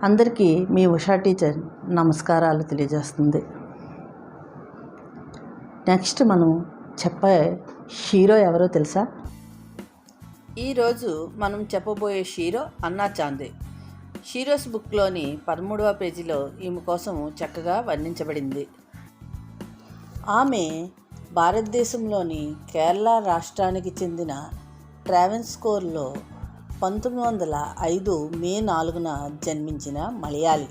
అందరికీ మీ ఉషా టీచర్ నమస్కారాలు తెలియజేస్తుంది. నెక్స్ట్ మనం చెప్పే హీరో ఎవరో తెలుసా? ఈరోజు మనం చెప్పబోయే హీరో అన్నా చాందే. హీరోస్ బుక్లోని 13వ పేజీలో ఈమె కోసం చక్కగా వర్ణించబడింది. ఆమె భారతదేశంలోని కేరళ రాష్ట్రానికి చెందిన ట్రావెన్కోర్లో 1905 మే 4న జన్మించిన మలయాళీ.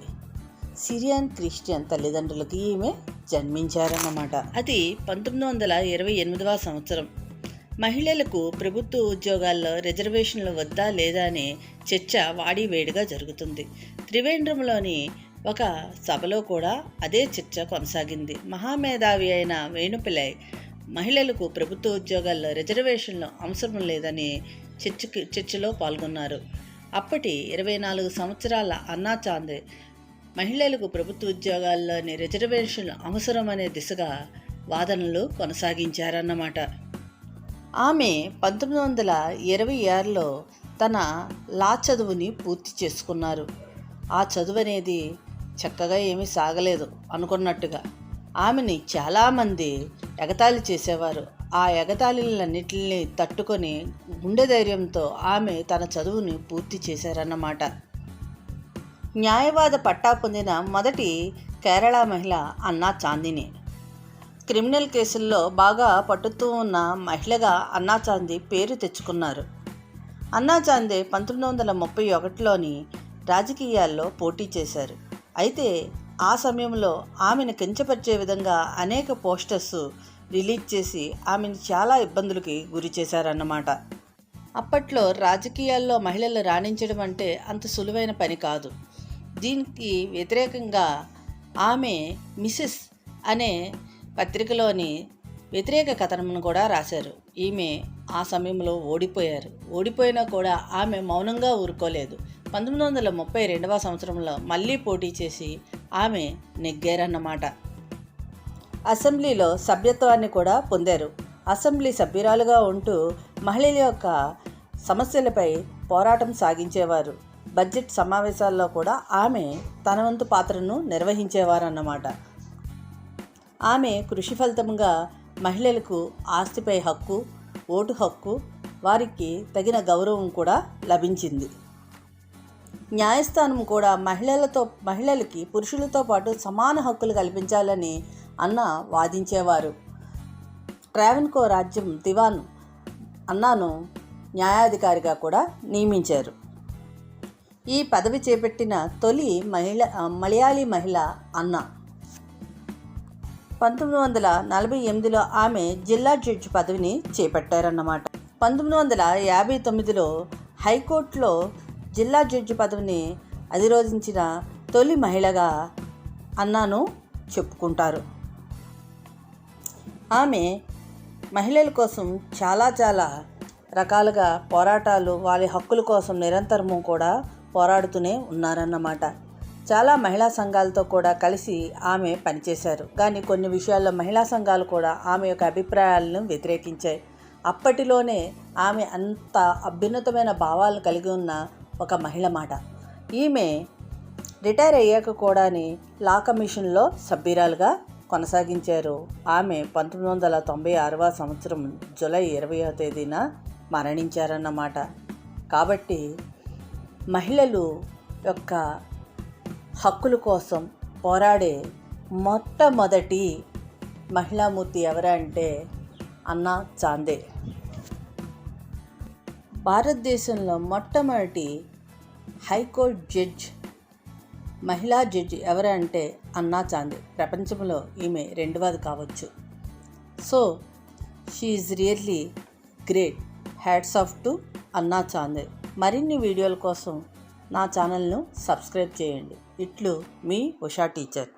సిరియన్ క్రిస్టియన్ తల్లిదండ్రులకి ఈమె జన్మించారన్నమాట. అది 1928వ సంవత్సరం. మహిళలకు ప్రభుత్వ ఉద్యోగాల్లో రిజర్వేషన్లు వద్దా లేదా అనే చర్చ వాడివేడిగా జరుగుతుంది. త్రివేంద్రంలోని ఒక సభలో కూడా అదే చర్చ కొనసాగింది. మహామేధావి అయిన వేణుపిల్లై మహిళలకు ప్రభుత్వ ఉద్యోగాల్లో రిజర్వేషన్లు అవసరం లేదని చర్చలో పాల్గొన్నారు. అప్పటి 24 సంవత్సరాల అన్నా చాందే మహిళలకు ప్రభుత్వ ఉద్యోగాల్లోని రిజర్వేషన్లు అవసరమనే దిశగా వాదనలు కొనసాగించారన్నమాట. ఆమె 1926లో తన లా చదువుని పూర్తి చేసుకున్నారు. ఆ చదువు అనేది చక్కగా ఏమీ సాగలేదు అనుకున్నట్టుగా. ఆమెని చాలామంది ఎగతాళి చేసేవారు. ఆ ఎగతాళిలన్నిటిని తట్టుకొని గుండె ధైర్యంతో ఆమె తన చదువుని పూర్తి చేశారన్నమాట. న్యాయవాద పట్టా పొందిన మొదటి కేరళ మహిళ అన్నా చాందిని. క్రిమినల్ కేసుల్లో బాగా పట్టుతూ ఉన్న మహిళగా అన్నా చాంది పేరు తెచ్చుకున్నారు. అన్నా చాందే 1931లోని రాజకీయాల్లో పోటీ చేశారు. అయితే ఆ సమయంలో ఆమెను కించపరిచే విధంగా అనేక పోస్టర్స్ రిలీజ్ చేసి ఆమెను చాలా ఇబ్బందులకి గురి చేశారన్నమాట. అప్పట్లో రాజకీయాల్లో మహిళలు రాణించడం అంటే అంత సులువైన పని కాదు. దీనికి వ్యతిరేకంగా ఆమె మిసెస్ అనే పత్రికలోని వ్యతిరేక కథనమును కూడా రాశారు. ఈమె ఆ సమయంలో ఓడిపోయారు. ఓడిపోయినా కూడా ఆమె మౌనంగా ఊరుకోలేదు. 1932వ సంవత్సరంలో మళ్ళీ పోటీ చేసి ఆమె నెగ్గారన్నమాట. అసెంబ్లీలో సభ్యత్వాన్ని కూడా పొందారు. అసెంబ్లీ సభ్యురాలుగా ఉంటూ మహిళల యొక్క సమస్యలపై పోరాటం సాగించేవారు. బడ్జెట్ సమావేశాల్లో కూడా ఆమె తన వంతు పాత్రను నిర్వహించేవారన్నమాట. ఆమె కృషి ఫలితంగా మహిళలకు ఆస్తిపై హక్కు, ఓటు హక్కు, వారికి తగిన గౌరవం కూడా లభించింది. న్యాయస్థానం కూడా మహిళలకి పురుషులతో పాటు సమాన హక్కులు కల్పించాలని అన్నా వాదించేవారు. ట్రావెన్కోర్ రాజ్యం దివాన్ అన్నాను న్యాయాధికారిగా కూడా నియమించారు. ఈ పదవి చేపట్టిన తొలి మలయాళీ మహిళ అన్నా. 1948లో ఆమె జిల్లా జడ్జి పదవిని చేపట్టారన్నమాట. 1959లో హైకోర్టులో జిల్లా జడ్జి పదవిని అధిరోహించిన తొలి మహిళగా అన్నాను చెప్పుకుంటారు. ఆమె మహిళల కోసం చాలా రకాలుగా పోరాటాలు, వారి హక్కుల కోసం నిరంతరము కూడా పోరాడుతూనే ఉన్నారన్నమాట. చాలా మహిళా సంఘాలతో కూడా కలిసి ఆమె పనిచేశారు. కానీ కొన్ని విషయాల్లో మహిళా సంఘాలు కూడా ఆమె యొక్క అభిప్రాయాలను వ్యతిరేకించాయి. అప్పటిలోనే ఆమె అంత అభ్యున్నతమైన భావాలను కలిగి ఉన్న ఒక మహిళ మాట. ఈమె రిటైర్ అయ్యాక కూడా లా కమిషన్లో సభ్యురాలుగా కొనసాగించారు. ఆమె 1996వ సంవత్సరం జూలై 20వ తేదీన మరణించారన్నమాట. కాబట్టి మహిళలు యొక్క హక్కుల కోసం పోరాడే మొట్టమొదటి మహిళామూర్తి ఎవరంటే అన్నా చాందే. భారతదేశంలో మొట్టమొదటి హైకోర్టు జడ్జ్, మహిళా జడ్జి ఎవరంటే అన్నా చాందే. ప్రపంచంలో ఈమె రెండవది కావచ్చు. So she is really great. Hats off to అన్నా చాందే. మరిన్ని వీడియోల కోసం నా ఛానల్ను సబ్స్క్రైబ్ చేయండి. ఇట్లు మీ ఉషా టీచర్.